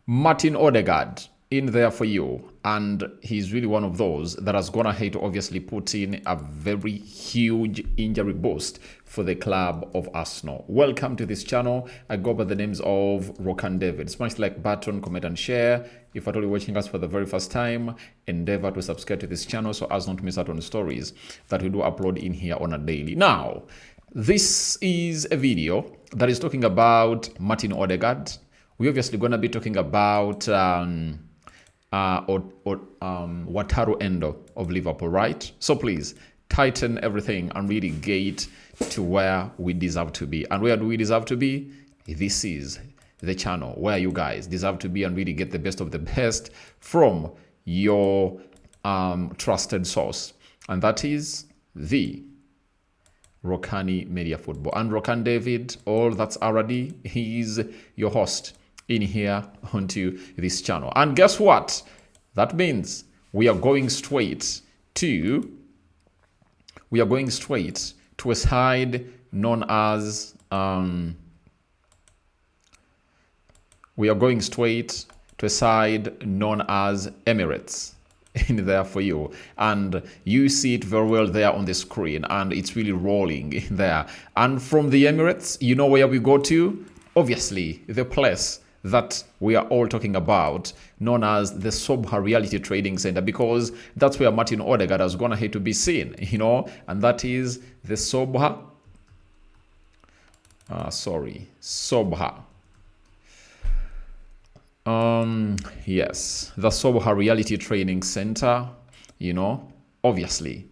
Martin Odegaard in there for you, and he's really one of those that has gone ahead to obviously put in a very huge injury boost for the club of Arsenal. Welcome to this channel. I go by the names of Rokani David. Smash like button, comment and share. If you're watching us for the very first time, endeavor to subscribe to this channel so as not to miss out on the stories that we do upload in here on a daily. Now, this is a video that is talking about Martin Odegaard. We're obviously going to be talking about Wataru Endo of Liverpool, right? So please tighten everything and really get to where we deserve to be. And where do we deserve to be? This is the channel where you guys deserve to be and really get the best of the best from your trusted source. And that is the Rokani Media Football. And Rokani David, all that's already, he's your host in here onto this channel. And guess what? That means we are going straight to a side known as Emirates in there for you, and you see it very well there on the screen, and it's really rolling in there. And from the Emirates, you know where we go to? Obviously the place that we are all talking about, known as the Sobha Reality Trading Center, because that's where Martin Odegaard has gone ahead to be seen, you know, and that is the Sobha yes, the Sobha Reality Training Center, you know. Obviously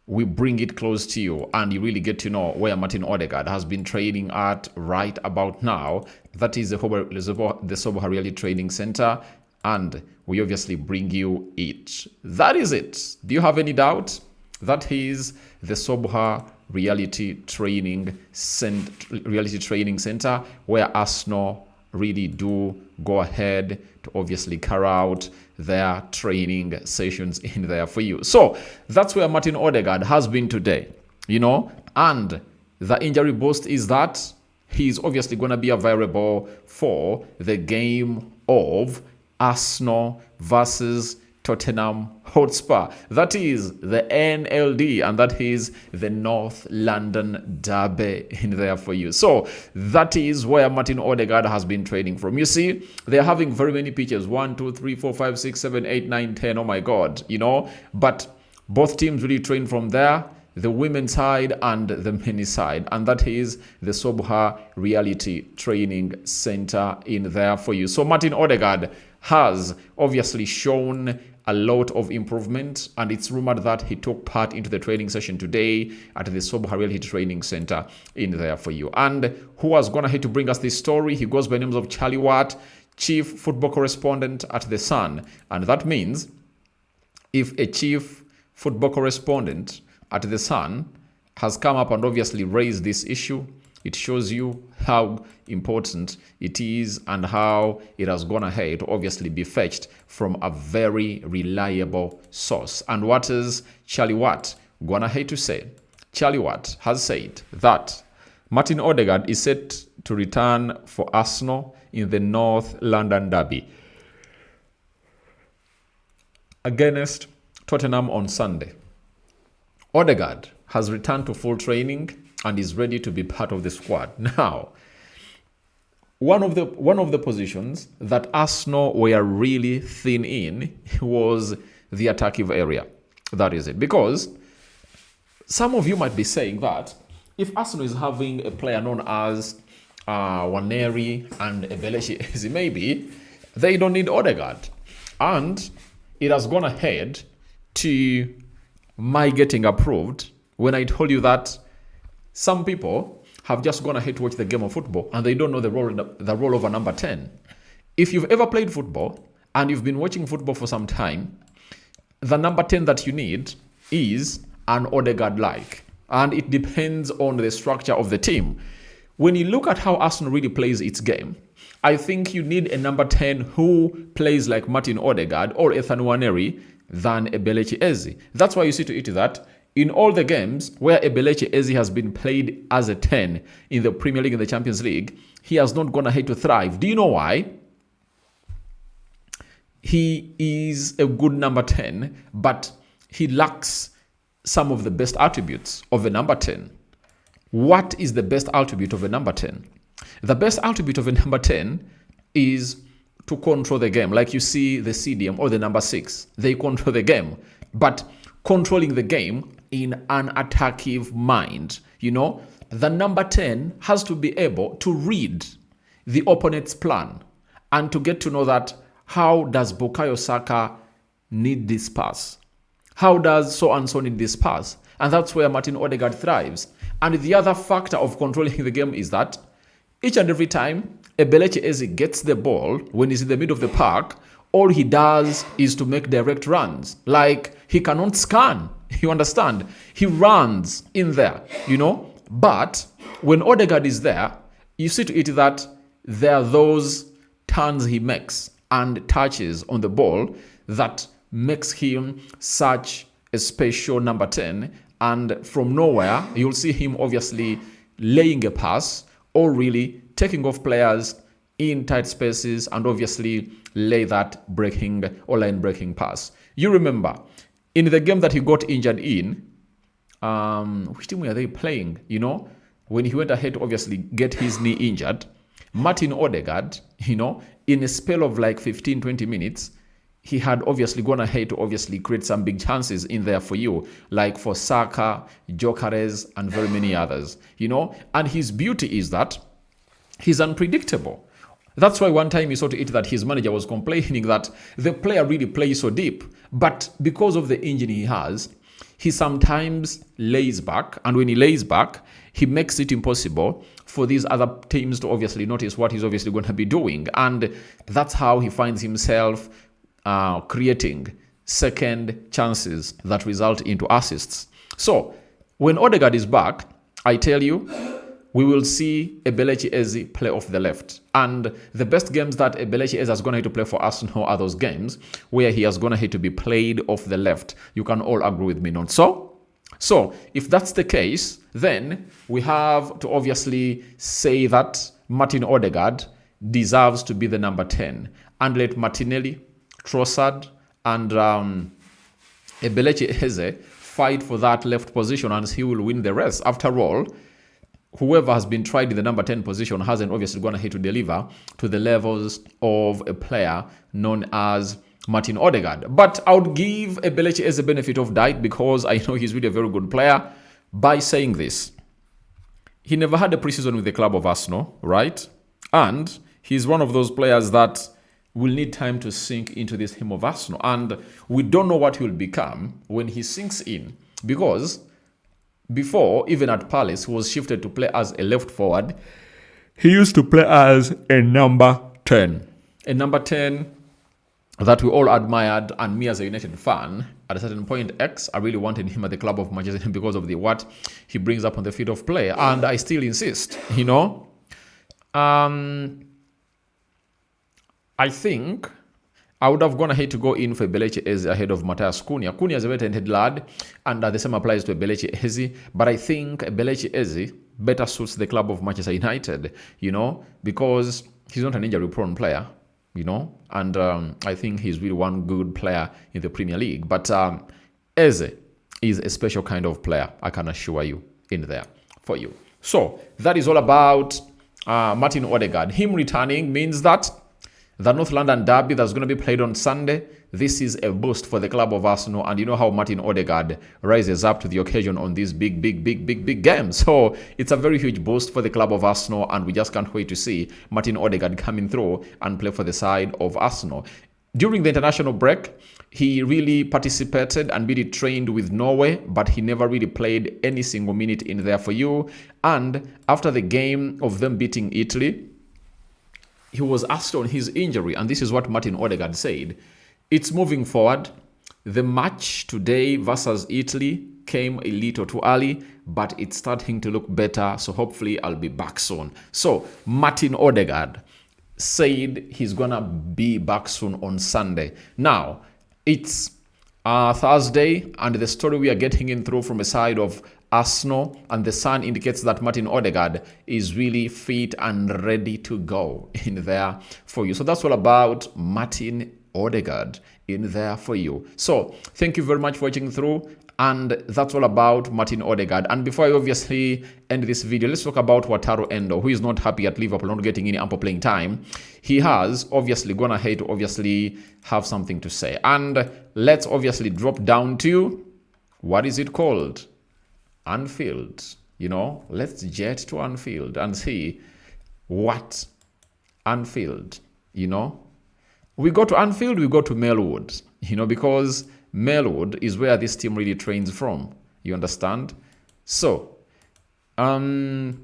we bring it close to you and you really get to know where Martin Odegaard has been training at right about now. That is the Sobha Reality Training Center, and we obviously bring you it. That is it. Do you have any doubt? That is the Sobha Reality Training Center, where Arsenal really do go ahead to obviously carry out their training sessions in there for you. So that's where Martin Odegaard has been today, you know, and the injury boost is that he's obviously going to be available for the game of Arsenal versus Tottenham Hotspur. That is the NLD, and that is the North London Derby in there for you. So that is where Martin Odegaard has been training from. You see, they're having very many pitches. 1, 2, 3, 4, 5, 6, 7, 8, 9, 10. Oh my God, you know, but both teams really train from there, the women's side and the men's side, and that is the Sobha Reality Training Center in there for you. So Martin Odegaard has obviously shown a lot of improvement, and it's rumored that he took part into the training session today at the Sobha Reality Training Center in there for you. And who has gone ahead to bring us this story? He goes by the names of Charlie Watt, chief football correspondent at The Sun. And that means if a chief football correspondent at The Sun has come up and obviously raised this issue, it shows you how important it is and how it has gone ahead to obviously be fetched from a very reliable source. And what is Charlie Watt gone ahead to say? Charlie Watt has said that Martin Odegaard is set to return for Arsenal in the North London Derby against Tottenham on Sunday. Odegaard has returned to full training and is ready to be part of the squad. Now, one of the positions that Arsenal were really thin in was the attacking area. That is it. Because some of you might be saying that if Arsenal is having a player known as Waneri and Ebelechi, maybe they don't need Odegaard. And it has gone ahead to my getting approved when I told you that some people have just gone ahead to watch the game of football and they don't know the role of a number 10. If you've ever played football and you've been watching football for some time, the number 10 that you need is an Odegaard-like. And it depends on the structure of the team. When you look at how Arsenal really plays its game, I think you need a number 10 who plays like Martin Odegaard or Ethan Waneri than Ebelechi Eze. That's why you see to it that in all the games where Ebelechi Eze has been played as a 10 in the Premier League and the Champions League, he has not gone ahead to thrive. Do you know why? he is a good number 10, but he lacks some of the best attributes of a number 10. What is the best attribute of a number 10? The best attribute of a number 10 is to control the game. Like you see the CDM or the number 6, they control the game, but controlling the game in an attacking mind. The number 10 has to be able to read the opponent's plan and to get to know that how does Bukayo Saka need this pass? How does so-and-so need this pass? And that's where Martin Odegaard thrives. And the other factor of controlling the game is that each and every time Ebelechi Eze gets the ball when he's in the middle of the park, all he does is to make direct runs. Like, he cannot scan. You understand? He runs in there, But when Odegaard is there, you see to it that there are those turns he makes and touches on the ball that makes him such a special number 10. And from nowhere, you'll see him obviously laying a pass or really taking off players in tight spaces and obviously lay that breaking or line breaking pass. You remember, in the game that he got injured in, which team were they playing? When he went ahead to obviously get his knee injured, Martin Odegaard, in a spell of like 15, 20 minutes, he had obviously gone ahead to obviously create some big chances in there for you, like for Saka, Gyökeres, and very many others, And his beauty is that he's unpredictable. That's why one time he saw to it that his manager was complaining that the player really plays so deep. But because of the injury he has, he sometimes lays back. And when he lays back, he makes it impossible for these other teams to obviously notice what he's obviously going to be doing. And that's how he finds himself creating second chances that result into assists. So when Odegaard is back, I tell you, we will see Ebelechi Eze play off the left. And the best games that Ebelechi Eze has gone to play for Arsenal are those games where he has gone ahead to be played off the left. You can all agree with me, not so? So if that's the case, then we have to obviously say that Martin Odegaard deserves to be the number 10. And let Martinelli, Trossard, and Ebelechi Eze fight for that left position, and he will win the rest. After all, whoever has been tried in the number 10 position hasn't obviously gone ahead to deliver to the levels of a player known as Martin Odegaard. But I would give Ebelechi Eze the benefit of doubt because I know he's really a very good player by saying this. He never had a preseason with the club of Arsenal, right? And he's one of those players that will need time to sink into this team of Arsenal. And we don't know what he will become when he sinks in. Because before, even at Palace, he was shifted to play as a left forward. He used to play as a number 10. A number 10 that we all admired, and me as a United fan, at a certain point X, I really wanted him at the club of Manchester United because of what he brings up on the field of play. And I still insist, I think I would have gone ahead to go in for Ebelechi Eze ahead of Matthias Cunha. Cunha is a very talented lad, and the same applies to Ebelechi Eze. But I think Ebelechi Eze better suits the club of Manchester United, because he's not an injury-prone player, and I think he's really one good player in the Premier League. But Eze is a special kind of player, I can assure you, in there for you. So that is all about Martin Odegaard. Him returning means that the North London derby that's going to be played on Sunday, this is a boost for the club of Arsenal. And you know how Martin Odegaard rises up to the occasion on these big games. So it's a very huge boost for the club of Arsenal. And we just can't wait to see Martin Odegaard coming through and play for the side of Arsenal. During the international break, he really participated and really trained with Norway, but he never really played any single minute in there for you. And after the game of them beating Italy, he was asked on his injury, and this is what Martin Odegaard said. It's moving forward. The match today versus Italy came a little too early, but it's starting to look better, so hopefully I'll be back soon. So Martin Odegaard said he's gonna be back soon on Sunday. Now, it's Thursday, and the story we are getting in through from a side of Arsenal and the Sun indicates that Martin Odegaard is really fit and ready to go in there for you. So that's all about Martin Odegaard in there for you. So thank you very much for watching through. And that's all about Martin Odegaard. And before I obviously end this video, let's talk about Wataru Endo, who is not happy at Liverpool, not getting any ample playing time. He has obviously gone ahead to obviously have something to say. And let's obviously drop down to, what is it called? Anfield. You know, let's jet to Anfield and see what Anfield, you know. We go to Anfield, we go to Melwood, you know, because Melwood is where this team really trains from. You understand? So, that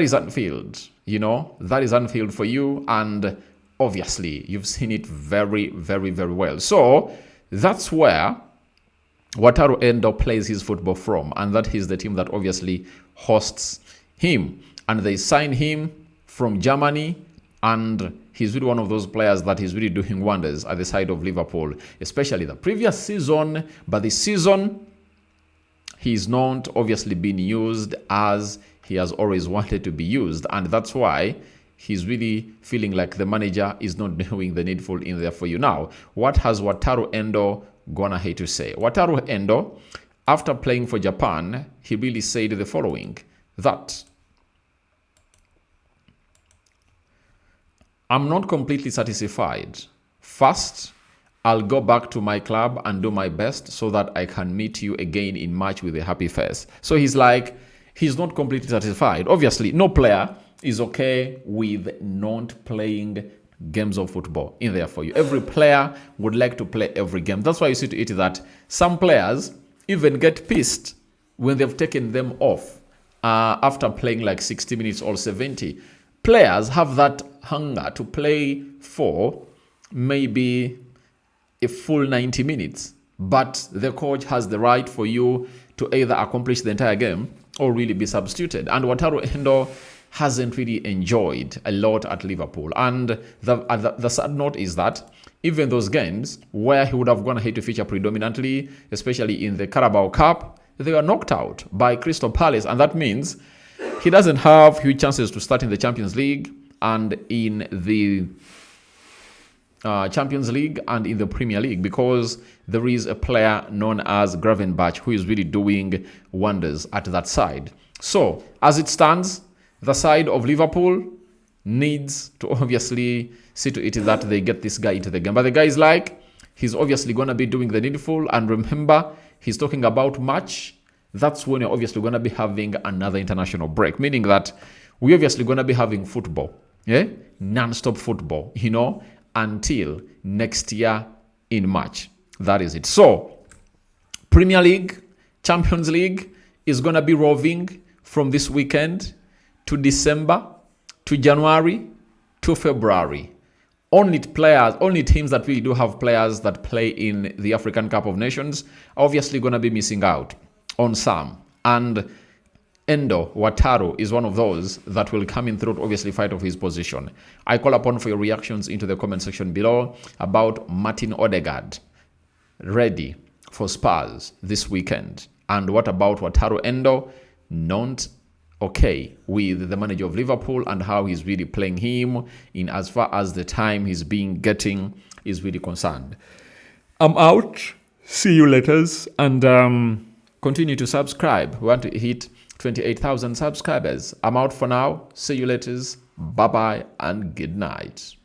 is Anfield, you know. That is Anfield for you. And obviously, you've seen it very, very, very well. So, that's where Wataru Endo plays his football from. And that is the team that obviously hosts him. And they sign him from Germany. And he's really one of those players that is really doing wonders at the side of Liverpool, especially the previous season. But this season, he's not obviously been used as he has always wanted to be used. And that's why he's really feeling like the manager is not doing the needful in there for you. Now, what has Wataru Endo gone ahead to say? Wataru Endo, after playing for Japan, he really said the following, that I'm not completely satisfied. First, I'll go back to my club and do my best so that I can meet you again in March with a happy face. So he's like, he's not completely satisfied. Obviously, no player is okay with not playing games of football in there for you. Every player would like to play every game. That's why you see to it that some players even get pissed when they've taken them off after playing like 60 minutes or 70. Players have that hunger to play for maybe a full 90 minutes, but the coach has the right for you to either accomplish the entire game or really be substituted. And Wataru Endo hasn't really enjoyed a lot at Liverpool. And the sad note is that even those games where he would have gone ahead to feature predominantly, especially in the Carabao Cup, they were knocked out by Crystal Palace. And that means he doesn't have huge chances to start in the Champions League and in the Champions League and in the Premier League, because there is a player known as Gravenberch who is really doing wonders at that side. So, as it stands, the side of Liverpool needs to obviously see to it that they get this guy into the game. But the guy is like, he's obviously going to be doing the needful. And remember, he's talking about March. That's when you're obviously going to be having another international break, meaning that we're obviously going to be having football, non-stop football, you know, until next year in March. That is it. So, Premier League, Champions League is going to be roving from this weekend to December, to January, to February. Only teams that really do have players that play in the African Cup of Nations are obviously going to be missing out on some. And Endo, Wataru, is one of those that will come in through to obviously fight off his position. I call upon for your reactions into the comment section below about Martin Odegaard ready for Spurs this weekend. And what about Wataru Endo? Not okay with the manager of Liverpool and how he's really playing him in as far as the time he's been getting is really concerned. I'm out. See you later. And continue to subscribe. We want to hit 28,000 subscribers. I'm out for now. See you later. Bye-bye and good night.